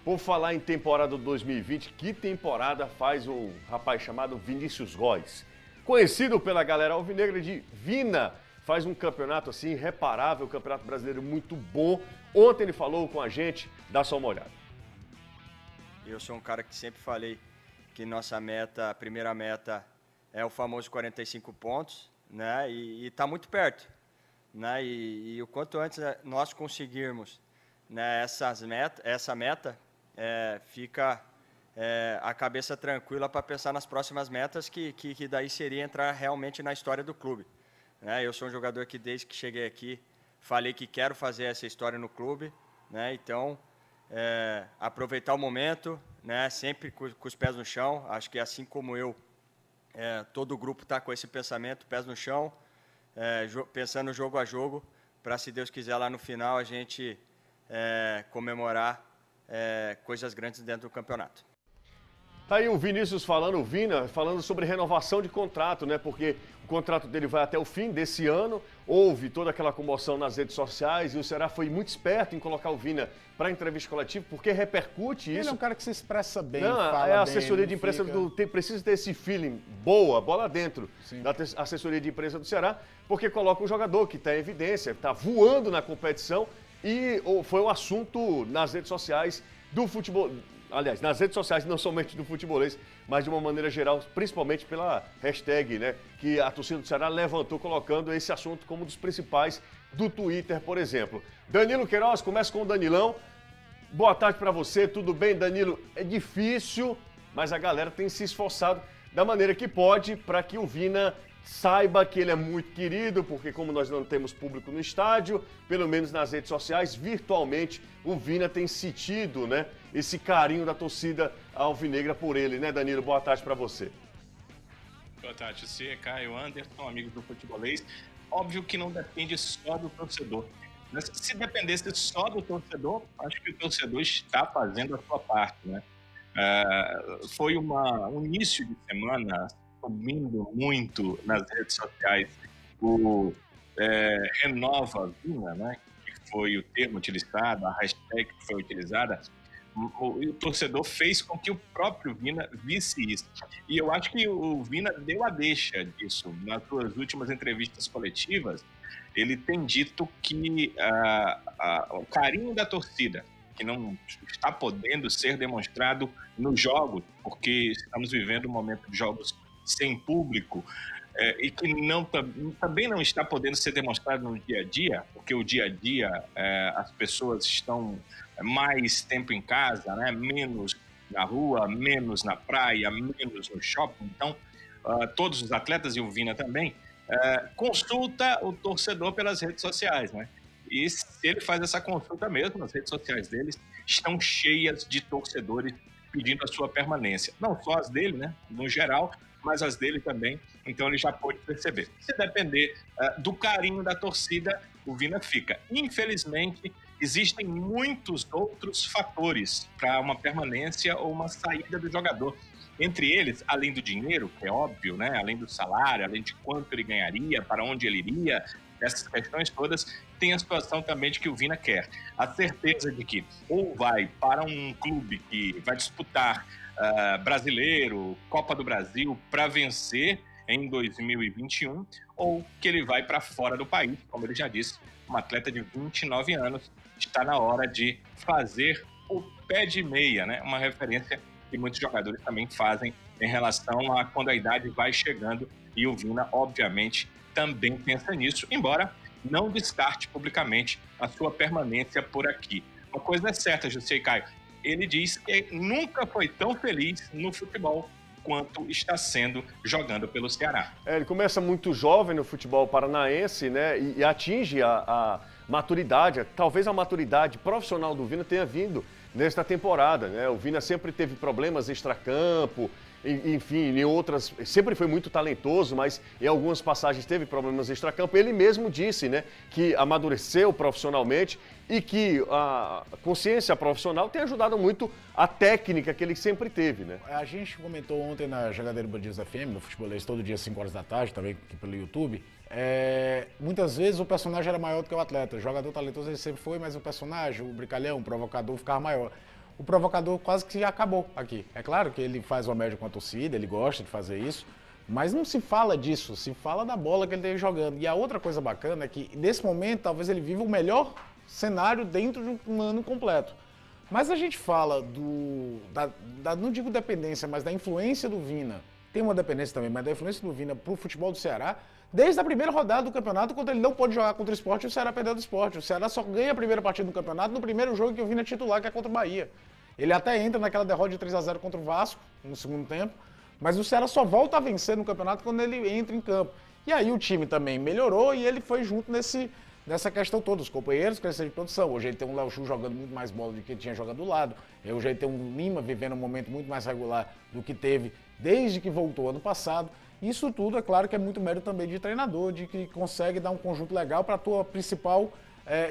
Por falar em temporada 2020, que temporada faz um rapaz chamado Vinícius Góes? Conhecido pela galera alvinegra de Vina, faz um campeonato assim irreparável, um campeonato brasileiro muito bom. Ontem ele falou com a gente, dá só uma olhada. Eu sou um cara que sempre falei que nossa meta, a primeira meta é o famoso 45 pontos, né? E está muito perto, né? E o quanto antes nós conseguirmos, né, essa meta, fica a cabeça tranquila para pensar nas próximas metas, que daí seria entrar realmente na história do clube. Né? Eu sou um jogador que desde que cheguei aqui falei que quero fazer essa história no clube, né? Então aproveitar o momento, né? Sempre com os pés no chão. Acho que assim como eu, todo o grupo está com esse pensamento, pés no chão, pensando jogo a jogo, para, se Deus quiser, lá no final a gente comemorar coisas grandes dentro do campeonato. Tá aí o Vinícius falando, o Vina, falando sobre renovação de contrato, né? Porque o contrato dele vai até o fim desse ano. Houve toda aquela comoção nas redes sociais e o Ceará foi muito esperto em colocar o Vina para entrevista coletiva, porque repercute isso. Ele é um cara que se expressa bem, Não, fala a bem, assessoria de imprensa precisa ter esse feeling boa, bola dentro, Sim, da assessoria de imprensa do Ceará, porque coloca um jogador que está em evidência, está voando na competição e foi um assunto nas redes sociais do futebol. Aliás, nas redes sociais, não somente do futebolês, mas de uma maneira geral, principalmente pela hashtag, né, que a torcida do Ceará levantou, colocando esse assunto como um dos principais do Twitter, por exemplo. Danilo Queiroz, começa com o Danilão. Boa tarde para você, tudo bem, Danilo? É difícil, mas a galera tem se esforçado da maneira que pode para que o Vina saiba que ele é muito querido, porque como nós não temos público no estádio, pelo menos nas redes sociais, virtualmente, o Vina tem sentido, né, esse carinho da torcida alvinegra por ele, né, Danilo? Boa tarde para você. Boa tarde, você, Caio, Anderson, amigos do futebolês. Óbvio que não depende só do torcedor. Mas se dependesse só do torcedor, acho que o torcedor está fazendo a sua parte, né? Foi um início de semana subindo muito nas redes sociais o Renova Vina, né? Que foi o termo utilizado, a hashtag que foi utilizada. O torcedor fez com que o próprio Vina visse isso. E eu acho que o Vina deu a deixa disso. Nas suas últimas entrevistas coletivas, ele tem dito que o carinho da torcida, que não está podendo ser demonstrado nos jogos, porque estamos vivendo um momento de jogos sem público, e que também não está podendo ser demonstrado no dia a dia, porque o dia a dia as pessoas estão mais tempo em casa, né? Menos na rua, menos na praia, menos no shopping. Então, todos os atletas, e o Vina também, consulta o torcedor pelas redes sociais, né? E se ele faz essa consulta mesmo, as redes sociais deles estão cheias de torcedores pedindo a sua permanência. Não só as dele, né? No geral, mas as dele também. Então ele já pôde perceber. Se depender do carinho da torcida, o Vina fica. Infelizmente, existem muitos outros fatores para uma permanência ou uma saída do jogador. Entre eles, além do dinheiro, que é óbvio, né? Além do salário, além de quanto ele ganharia, para onde ele iria, essas questões todas, tem a situação também de que o Vina quer a certeza de que ou vai para um clube que vai disputar Brasileiro, Copa do Brasil, para vencer em 2021, ou que ele vai para fora do país, como ele já disse, um atleta de 29 anos, está na hora de fazer o pé de meia, né? Uma referência que muitos jogadores também fazem em relação a quando a idade vai chegando, e o Vina, obviamente, também pensa nisso, embora não descarte publicamente a sua permanência por aqui. Uma coisa é certa, José e Caio, ele diz que nunca foi tão feliz no futebol quanto está sendo jogando pelo Ceará. Ele começa muito jovem no futebol paranaense, né, e atinge a maturidade, talvez a maturidade profissional do Vina tenha vindo nesta temporada, né? O Vina sempre teve problemas extracampo, enfim, em outras, sempre foi muito talentoso, mas em algumas passagens teve problemas extracampo. Ele mesmo disse, né, que amadureceu profissionalmente e que a consciência profissional tem ajudado muito a técnica que ele sempre teve, né? A gente comentou ontem na Jogadeira Bandidos FM, no Futebolês, todo dia às 5 horas da tarde, também aqui pelo YouTube. Muitas vezes o personagem era maior do que o atleta. O jogador talentoso ele sempre foi, mas o personagem, o brincalhão, o provocador ficava maior. o provocador quase que acabou aqui. É claro que ele faz uma média com a torcida, ele gosta de fazer isso, mas não se fala disso, se fala da bola que ele teve jogando. E a outra coisa bacana é que, nesse momento, talvez ele viva o melhor cenário dentro de um ano completo. Mas a gente fala não digo dependência, mas da influência do Vina. Tem uma dependência também, mas da influência do Vina pro futebol do Ceará, desde a primeira rodada do campeonato, quando ele não pôde jogar contra o Sport, o Ceará perdeu do Sport. O Ceará só ganha a primeira partida do campeonato no primeiro jogo que o Vina é titular, que é contra o Bahia. Ele até entra naquela derrota de 3-0 contra o Vasco, no segundo tempo, mas o Ceará só volta a vencer no campeonato quando ele entra em campo. E aí o time também melhorou e ele foi junto nessa questão toda. Os companheiros cresceram de produção. Hoje ele tem um Léo Chu jogando muito mais bola do que ele tinha jogado do lado. Hoje ele tem um Lima vivendo um momento muito mais regular do que teve desde que voltou ano passado. Isso tudo, é claro que é muito mérito também de treinador, de que consegue dar um conjunto legal para a tua principal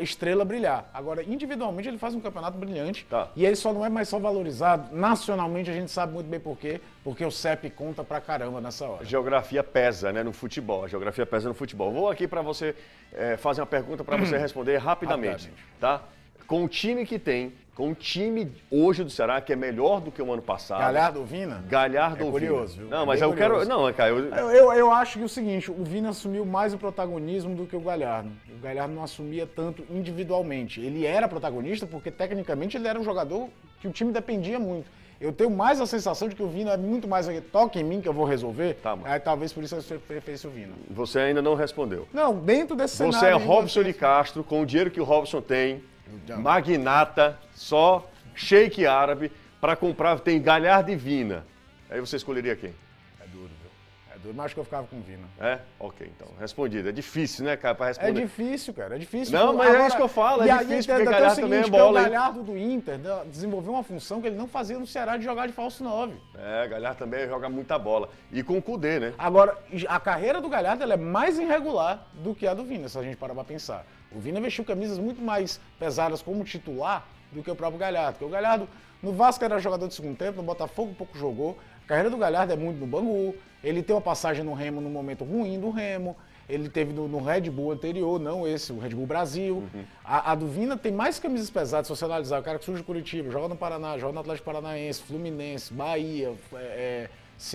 estrela brilhar. Agora, individualmente, ele faz um campeonato brilhante. Tá. E ele só não é mais só valorizado. Nacionalmente, a gente sabe muito bem por quê. Porque o CEP conta pra caramba nessa hora. A geografia pesa, né, no futebol. A geografia pesa no futebol. Vou aqui para você fazer uma pergunta para você responder rapidamente, tá? Com o time que tem, com o time hoje do Ceará, que é melhor do que o ano passado. Galhardo ou Vina? Galhardo ou Vina. Curioso, viu? Não, mas eu curioso. quero... Não, Caio... Eu acho que é o seguinte, o Vina assumiu mais o protagonismo do que o Galhardo. O Galhardo não assumia tanto individualmente. Ele era protagonista porque, tecnicamente, ele era um jogador que o time dependia muito. Eu tenho mais a sensação de que o Vina é muito mais toque em mim que eu vou resolver. Tá, talvez por isso eu preferisse o Vina. Você ainda não respondeu. Não, dentro desse cenário... Você é Robson de Castro, com o dinheiro que o Robson tem, magnata, só shake árabe, para comprar, tem Galhardo e Vina. Aí você escolheria quem? É duro, viu? É duro, mas acho que eu ficava com o Vina. É? Ok, então. Respondido. É difícil, né, cara, para responder. É difícil, cara. É difícil. Não, mas é isso que eu falo. É difícil, porque Galhardo também é bola. O Galhardo do Inter desenvolveu uma função que ele não fazia no Ceará de jogar de falso 9. Galhardo também joga muita bola. E com o Cudê, né? Agora, a carreira do Galhardo ela é mais irregular do que a do Vina, se a gente parar pra pensar. O Vina vestiu camisas muito mais pesadas como titular do que o próprio Galhardo. Porque o Galhardo, no Vasco era jogador de segundo tempo, no Botafogo pouco jogou. A carreira do Galhardo é muito no Bangu. Ele tem uma passagem no Remo no momento ruim do Remo. Ele teve no Red Bull anterior, não esse, o Red Bull Brasil. A do Vina tem mais camisas pesadas, se você analisar. O cara que surge de Curitiba, joga no Paraná, joga no Atlético Paranaense, Fluminense, Bahia,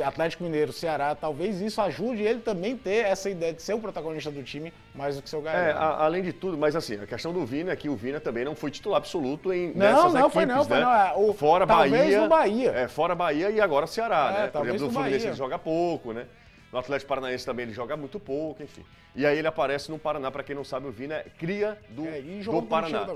Atlético Mineiro, Ceará. Talvez isso ajude ele também ter essa ideia de ser o protagonista do time mais do que seu Galhardo. Além de tudo, mas assim, a questão do Vina é que o Vina também não foi titular absoluto nessas equipes, foi não. Fora talvez Bahia. No Bahia. Fora Bahia e agora Ceará, né? Por exemplo, no Fluminense ele joga pouco, né? No Atlético Paranaense também ele joga muito pouco, enfim. E aí ele aparece no Paraná, para quem não sabe, o Vina é cria do Paraná.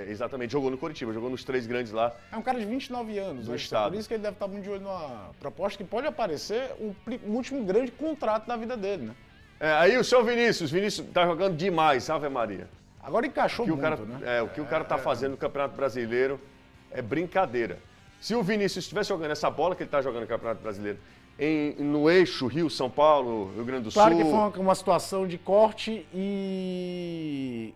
Exatamente, jogou no Curitiba, jogou nos 3 grandes lá. É um cara de 29 anos, do estado. Por isso que ele deve estar muito de olho numa proposta que pode aparecer o último grande contrato da vida dele, né? Aí o seu Vinícius tá jogando demais, Ave Maria. Agora encaixou muito, né? O que o cara tá fazendo no Campeonato Brasileiro é brincadeira. Se o Vinícius estivesse jogando essa bola que ele tá jogando no Campeonato Brasileiro, no eixo Rio, São Paulo, Rio Grande do Sul... Claro que foi uma situação de corte e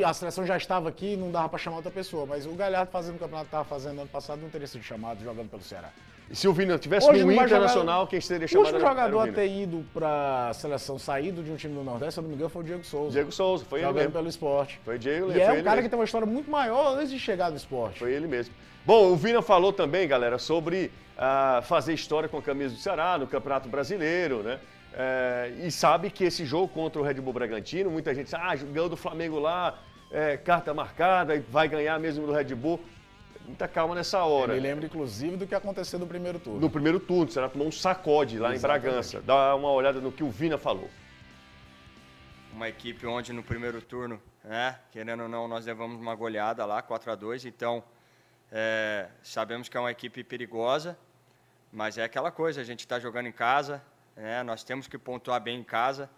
a seleção já estava aqui e não dava para chamar outra pessoa, mas o Galhardo fazendo o campeonato que estava fazendo ano passado não teria sido chamado jogando pelo Ceará. E se o Vina tivesse no Internacional, quem seria chamado? O último jogador a ter ido para a seleção, saído de um time do Nordeste, se eu não me engano, foi o Diego Souza. Diego Souza, foi ele mesmo. Jogando pelo Sport. Foi Diego, e é um cara que tem uma história muito maior antes de chegar do Sport. Foi ele mesmo. Bom, o Vina falou também, galera, sobre fazer história com a camisa do Ceará no Campeonato Brasileiro, né? E sabe que esse jogo contra o Red Bull Bragantino, muita gente diz, ganhou do Flamengo lá, carta marcada, vai ganhar mesmo do Red Bull. Muita calma nessa hora. Ele lembra, inclusive, do que aconteceu no primeiro turno. No primeiro turno, o Ceará tomou um sacode lá em Bragança. Dá uma olhada no que o Vina falou. Uma equipe onde no primeiro turno, querendo ou não, nós levamos uma goleada lá, 4-2, então sabemos que é uma equipe perigosa, mas é aquela coisa, a gente está jogando em casa, nós temos que pontuar bem em casa,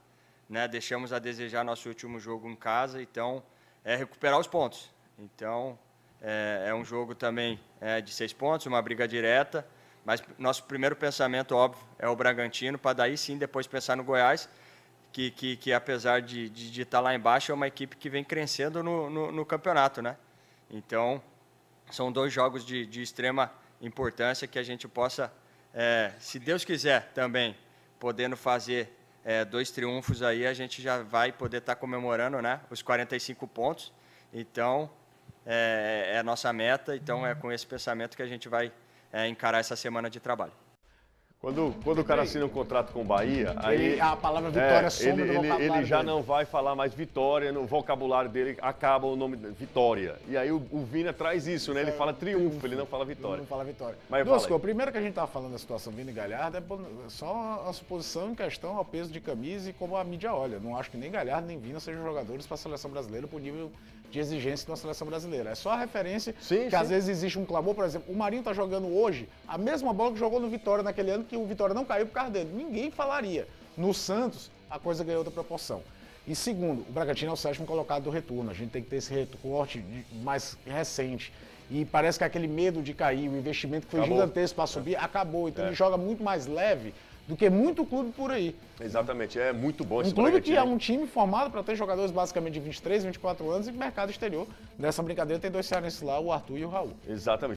deixamos a desejar nosso último jogo em casa, então é recuperar os pontos. Então é um jogo também de 6 pontos, uma briga direta, mas nosso primeiro pensamento, óbvio, é o Bragantino, para daí sim depois pensar no Goiás, que apesar de estar lá embaixo, é uma equipe que vem crescendo no campeonato, né? Então, são 2 jogos de extrema importância que a gente possa, se Deus quiser também, podendo fazer 2 triunfos aí, a gente já vai poder estar comemorando, né, os 45 pontos. Então, é a nossa meta, então é com esse pensamento que a gente vai encarar essa semana de trabalho. Quando o cara assina um contrato com o Bahia, aí a palavra vitória some do vocabulário ele já dele. não vai falar mais vitória, no vocabulário dele acaba o nome vitória. E aí o Vina traz isso, né? Ele fala triunfo, ele não fala vitória. Não fala vitória. Mas Duas fala aí. coisas. Primeiro que a gente estava falando da situação Vina e Galhardo, é só a suposição em questão ao peso de camisa e como a mídia olha. Não acho que nem Galhardo nem Vina sejam jogadores para a seleção brasileira por nível de exigência da seleção brasileira. É só a referência que às vezes existe um clamor. Por exemplo, o Marinho está jogando hoje a mesma bola que jogou no Vitória naquele ano, que o Vitória não caiu por causa dele. Ninguém falaria. No Santos, a coisa ganhou outra proporção. E segundo, o Bragantino é o 7º colocado do retorno. A gente tem que ter esse recorte mais recente. E parece que aquele medo de cair, o investimento que foi gigantesco para subir, acabou. Então ele joga muito mais leve do que muito clube por aí. Exatamente, é muito bom esse clube Bragantino. que é um time formado para ter jogadores basicamente de 23, 24 anos e mercado exterior. Nessa brincadeira tem 2 cearenses lá, o Arthur e o Raul. Exatamente.